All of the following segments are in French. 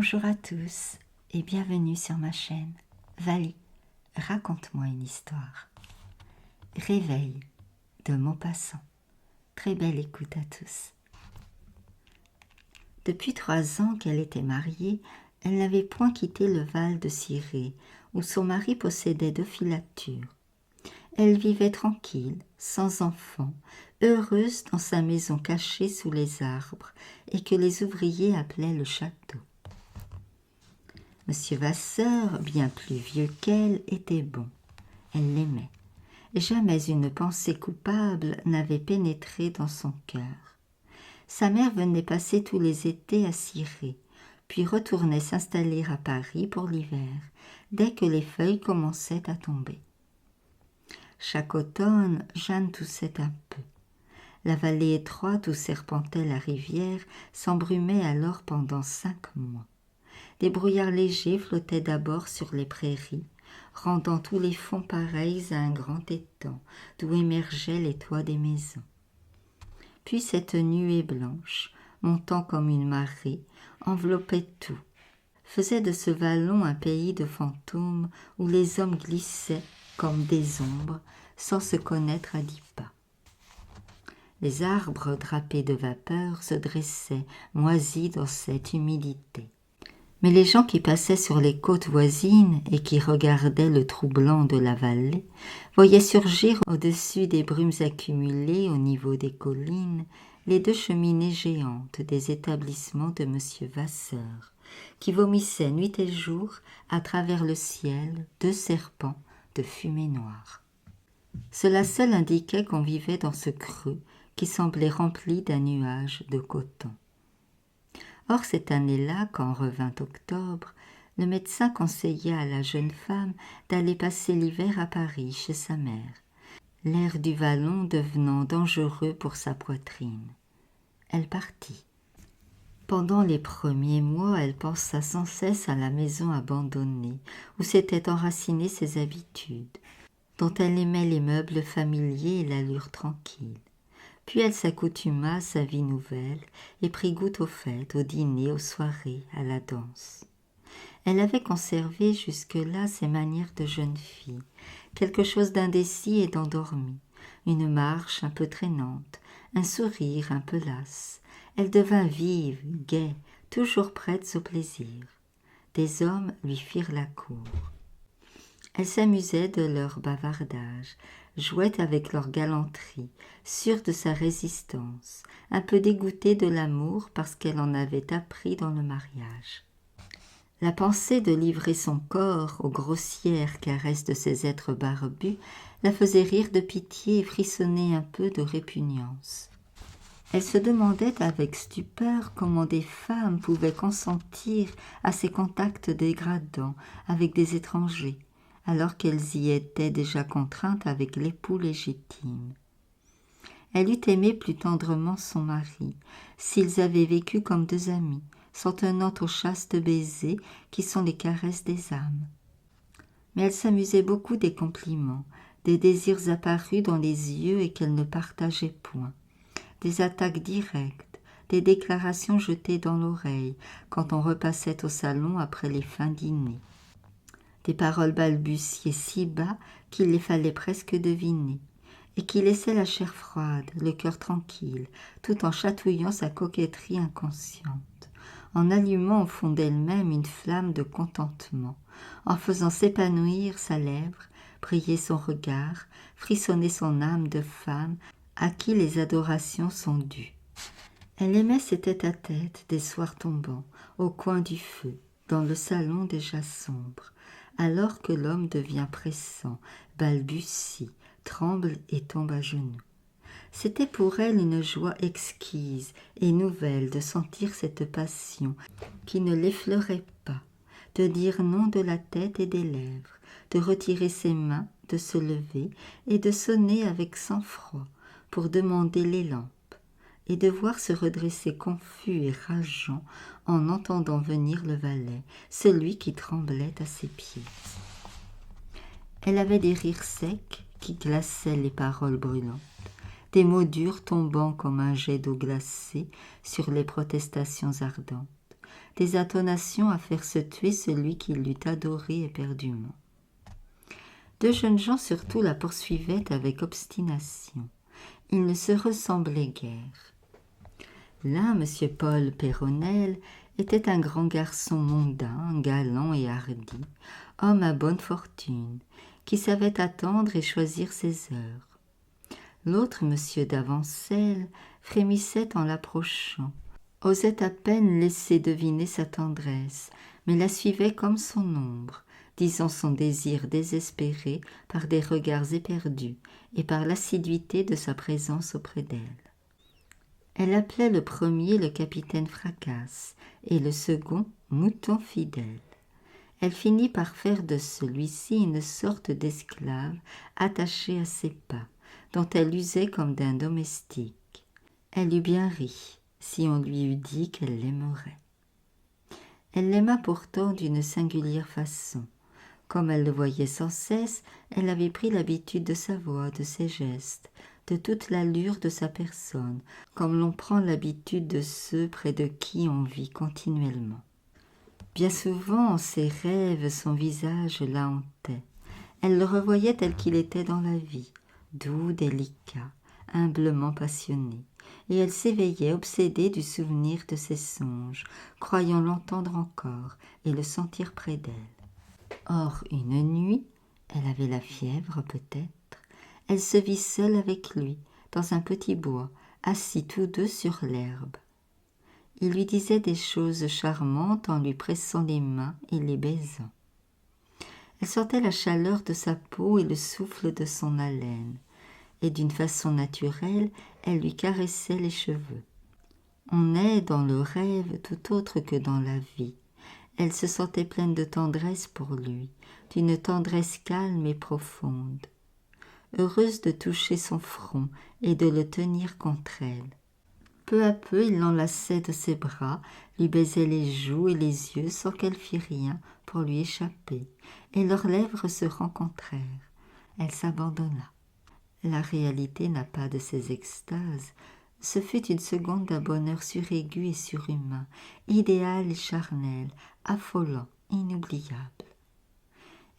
Bonjour à tous et bienvenue sur ma chaîne. Vali, raconte-moi une histoire. Réveil de Maupassant. Très belle écoute à tous. Depuis 3 ans qu'elle était mariée, elle n'avait point quitté le Val de Ciré, où son mari possédait 2 filatures. Elle vivait tranquille, sans enfants, heureuse dans sa maison cachée sous les arbres et que les ouvriers appelaient le château. Monsieur Vasseur, bien plus vieux qu'elle, était bon. Elle l'aimait. Jamais une pensée coupable n'avait pénétré dans son cœur. Sa mère venait passer tous les étés à Ciré, puis retournait s'installer à Paris pour l'hiver, dès que les feuilles commençaient à tomber. Chaque automne, Jeanne toussait un peu. La vallée étroite où serpentait la rivière s'embrumait alors pendant 5 mois. Des brouillards légers flottaient d'abord sur les prairies, rendant tous les fonds pareils à un grand étang, d'où émergeaient les toits des maisons. Puis cette nuée blanche, montant comme une marée, enveloppait tout, faisait de ce vallon un pays de fantômes où les hommes glissaient comme des ombres, sans se connaître à 10 pas. Les arbres drapés de vapeur se dressaient, moisis dans cette humidité. Mais les gens qui passaient sur les côtes voisines et qui regardaient le troublant de la vallée voyaient surgir au-dessus des brumes accumulées au niveau des collines les 2 cheminées géantes des établissements de monsieur Vasseur, qui vomissaient nuit et jour à travers le ciel 2 serpents de fumée noire. Cela seul indiquait qu'on vivait dans ce creux qui semblait rempli d'un nuage de coton. Or, cette année-là, quand revint octobre, le médecin conseilla à la jeune femme d'aller passer l'hiver à Paris chez sa mère, l'air du vallon devenant dangereux pour sa poitrine. Elle partit. Pendant les premiers mois, elle pensa sans cesse à la maison abandonnée, où s'étaient enracinées ses habitudes, dont elle aimait les meubles familiers et l'allure tranquille. Puis elle s'accoutuma à sa vie nouvelle et prit goût aux fêtes, aux dîners, aux soirées, à la danse. Elle avait conservé jusque-là ses manières de jeune fille, quelque chose d'indécis et d'endormi, une marche un peu traînante, un sourire un peu las. Elle devint vive, gaie, toujours prête au plaisir. Des hommes lui firent la cour. Elle s'amusait de leur bavardage, jouait avec leur galanterie, sûre de sa résistance, un peu dégoûtée de l'amour parce qu'elle en avait appris dans le mariage. La pensée de livrer son corps aux grossières caresses de ces êtres barbus la faisait rire de pitié et frissonner un peu de répugnance. Elle se demandait avec stupeur comment des femmes pouvaient consentir à ces contacts dégradants avec des étrangers, alors qu'elles y étaient déjà contraintes avec l'époux légitime. Elle eût aimé plus tendrement son mari, s'ils avaient vécu comme 2 amis, s'en tenant aux chastes baisers qui sont les caresses des âmes. Mais elle s'amusait beaucoup des compliments, des désirs apparus dans les yeux et qu'elle ne partageait point, des attaques directes, des déclarations jetées dans l'oreille quand on repassait au salon après les fins dîners. Des paroles balbutiées si bas qu'il les fallait presque deviner, et qui laissaient la chair froide, le cœur tranquille, tout en chatouillant sa coquetterie inconsciente, en allumant au fond d'elle-même une flamme de contentement, en faisant s'épanouir sa lèvre, briller son regard, frissonner son âme de femme à qui les adorations sont dues. Elle aimait ces tête-à-tête des soirs tombants, au coin du feu, dans le salon déjà sombre, alors que l'homme devient pressant, balbutie, tremble et tombe à genoux. C'était pour elle une joie exquise et nouvelle de sentir cette passion qui ne l'effleurait pas, de dire non de la tête et des lèvres, de retirer ses mains, de se lever et de sonner avec sang-froid pour demander les lampes, et de voir se redresser confus et rageant en entendant venir le valet, celui qui tremblait à ses pieds. Elle avait des rires secs qui glaçaient les paroles brûlantes, des mots durs tombant comme un jet d'eau glacée sur les protestations ardentes, des intonations à faire se tuer celui qui l'eût adorée éperdument. Deux jeunes gens surtout la poursuivaient avec obstination. Ils ne se ressemblaient guère. L'un, M. Paul Péronnel, était un grand garçon mondain, galant et hardi, homme à bonne fortune, qui savait attendre et choisir ses heures. L'autre, M. d'Avancelles, frémissait en l'approchant, osait à peine laisser deviner sa tendresse, mais la suivait comme son ombre, disant son désir désespéré par des regards éperdus et par l'assiduité de sa présence auprès d'elle. Elle appelait le premier le capitaine Fracasse et le second Mouton fidèle. Elle finit par faire de celui-ci une sorte d'esclave attaché à ses pas, dont elle usait comme d'un domestique. Elle eût bien ri si on lui eût dit qu'elle l'aimerait. Elle l'aima pourtant d'une singulière façon. Comme elle le voyait sans cesse, elle avait pris l'habitude de sa voix, de ses gestes, de toute l'allure de sa personne, comme l'on prend l'habitude de ceux près de qui on vit continuellement. Bien souvent, en ses rêves, son visage la hantait. Elle le revoyait tel qu'il était dans la vie, doux, délicat, humblement passionné, et elle s'éveillait obsédée du souvenir de ses songes, croyant l'entendre encore et le sentir près d'elle. Or, une nuit, elle avait la fièvre peut-être, elle se vit seule avec lui, dans un petit bois, assis tous deux sur l'herbe. Il lui disait des choses charmantes en lui pressant les mains et les baisant. Elle sentait la chaleur de sa peau et le souffle de son haleine, et d'une façon naturelle, elle lui caressait les cheveux. On est dans le rêve tout autre que dans la vie. Elle se sentait pleine de tendresse pour lui, d'une tendresse calme et profonde. Heureuse de toucher son front et de le tenir contre elle. Peu à peu, il l'enlaçait de ses bras, lui baisait les joues et les yeux sans qu'elle fît rien pour lui échapper, et leurs lèvres se rencontrèrent. Elle s'abandonna. La réalité n'a pas de ces extases. Ce fut une seconde d'un bonheur suraigu et surhumain, idéal et charnel, affolant, inoubliable.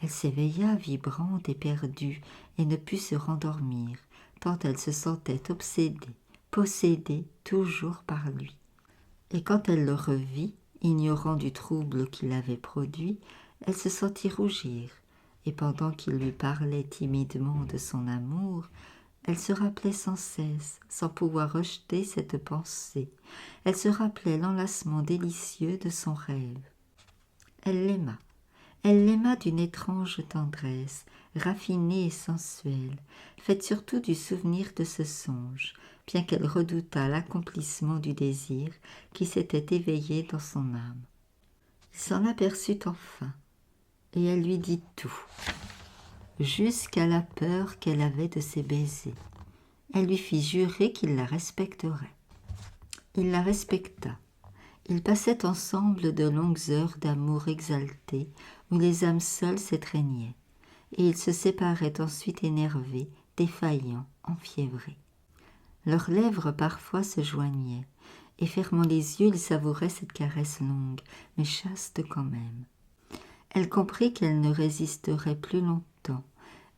Elle s'éveilla, vibrante et perdue, et ne put se rendormir, tant elle se sentait obsédée, possédée toujours par lui. Et quand elle le revit, ignorant du trouble qu'il avait produit, elle se sentit rougir, et pendant qu'il lui parlait timidement de son amour, elle se rappelait sans cesse, sans pouvoir rejeter cette pensée, elle se rappelait l'enlacement délicieux de son rêve. Elle l'aima d'une étrange tendresse, raffinée et sensuelle, faite surtout du souvenir de ce songe, bien qu'elle redoutât l'accomplissement du désir qui s'était éveillé dans son âme. Il s'en aperçut enfin, et elle lui dit tout, jusqu'à la peur qu'elle avait de ses baisers. Elle lui fit jurer qu'il la respecterait. Il la respecta. Ils passaient ensemble de longues heures d'amour exalté, où les âmes seules s'étreignaient, et ils se séparaient ensuite énervés, défaillants, enfiévrés. Leurs lèvres parfois se joignaient, et fermant les yeux, ils savouraient cette caresse longue, mais chaste quand même. Elle comprit qu'elle ne résisterait plus longtemps,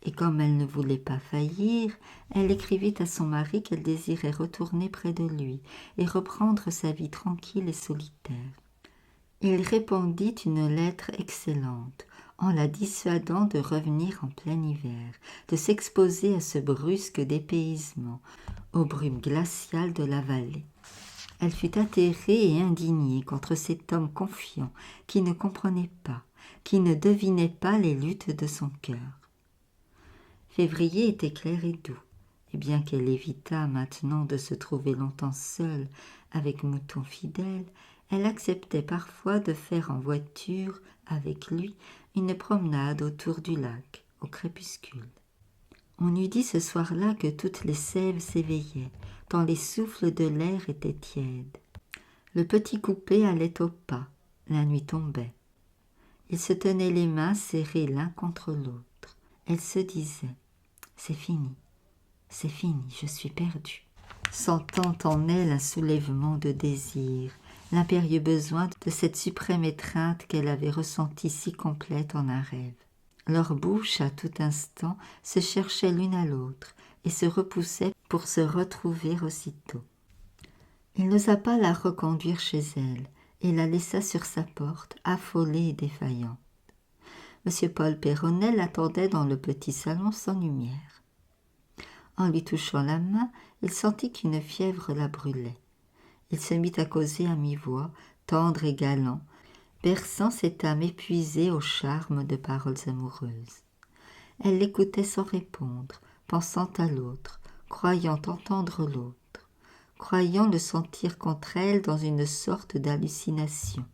et comme elle ne voulait pas faillir, elle écrivit à son mari qu'elle désirait retourner près de lui et reprendre sa vie tranquille et solitaire. Il répondit une lettre excellente, en la dissuadant de revenir en plein hiver, de s'exposer à ce brusque dépaysement, aux brumes glaciales de la vallée. Elle fut atterrée et indignée contre cet homme confiant qui ne comprenait pas, qui ne devinait pas les luttes de son cœur. Février était clair et doux, et bien qu'elle évitât maintenant de se trouver longtemps seule avec Mouton fidèle, elle acceptait parfois de faire en voiture avec lui une promenade autour du lac, au crépuscule. On eût dit ce soir-là que toutes les sèves s'éveillaient, tant les souffles de l'air étaient tièdes. Le petit coupé allait au pas, la nuit tombait. Ils se tenaient les mains serrées l'un contre l'autre. Elle se disait « C'est fini, je suis perdue », sentant en elle un soulèvement de désir, l'impérieux besoin de cette suprême étreinte qu'elle avait ressentie si complète en un rêve. Leurs bouches, à tout instant, se cherchaient l'une à l'autre et se repoussaient pour se retrouver aussitôt. Il n'osa pas la reconduire chez elle et la laissa sur sa porte, affolée et défaillante. M. Paul Peyronnet l'attendait dans le petit salon sans lumière. En lui touchant la main, il sentit qu'une fièvre la brûlait. Il se mit à causer à mi-voix, tendre et galant, berçant cette âme épuisée au charme de paroles amoureuses. Elle l'écoutait sans répondre, pensant à l'autre, croyant entendre l'autre, croyant le sentir contre elle dans une sorte d'hallucination.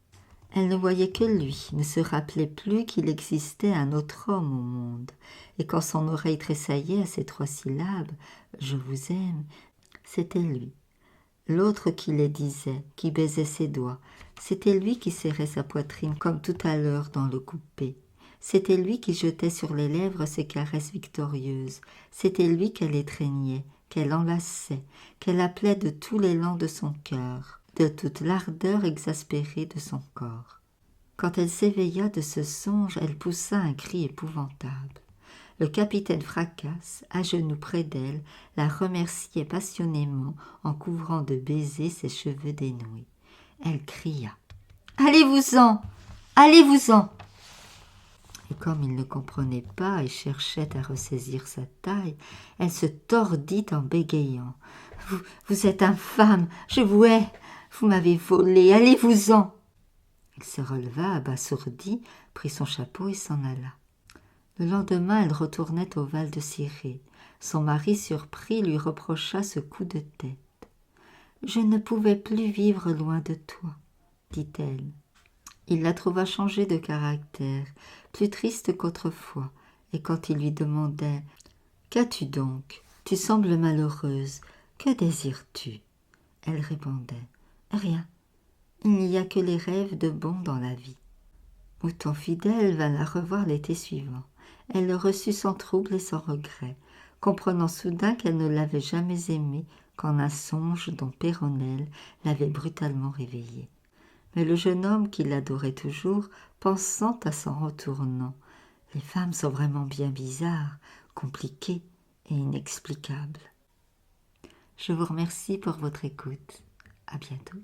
Elle ne voyait que lui, ne se rappelait plus qu'il existait un autre homme au monde, et quand son oreille tressaillait à ces 3 syllabes « Je vous aime », c'était lui. L'autre qui les disait, qui baisait ses doigts, c'était lui qui serrait sa poitrine comme tout à l'heure dans le coupé. C'était lui qui jetait sur les lèvres ses caresses victorieuses. C'était lui qu'elle étreignait, qu'elle enlaçait, qu'elle appelait de tout l'élan de son cœur, de toute l'ardeur exaspérée de son corps. Quand elle s'éveilla de ce songe, elle poussa un cri épouvantable. Le capitaine Fracasse, à genoux près d'elle, la remerciait passionnément en couvrant de baisers ses cheveux dénoués. Elle cria « Allez-vous-en! Allez-vous-en » Et comme il ne comprenait pas et cherchait à ressaisir sa taille, elle se tordit en bégayant. « Vous êtes infâme, je vous hais, vous m'avez volé, allez-vous-en » Il se releva, abasourdi, prit son chapeau et s'en alla. Le lendemain, elle retournait au Val de Ciré. Son mari, surpris, lui reprocha ce coup de tête. « Je ne pouvais plus vivre loin de toi, » dit-elle. Il la trouva changée de caractère, plus triste qu'autrefois, et quand il lui demandait « Qu'as-tu donc? Tu sembles malheureuse. Que désires-tu » Elle répondait « Rien. Il n'y a que les rêves de bon dans la vie. » Mouton fidèle vint la revoir l'été suivant. Elle le reçut sans trouble et sans regret, comprenant soudain qu'elle ne l'avait jamais aimé qu'en un songe dont Peyronel l'avait brutalement réveillée. Mais le jeune homme qui l'adorait toujours, pensant à s'en retournant, « Les femmes sont vraiment bien bizarres, compliquées et inexplicables. » Je vous remercie pour votre écoute. À bientôt.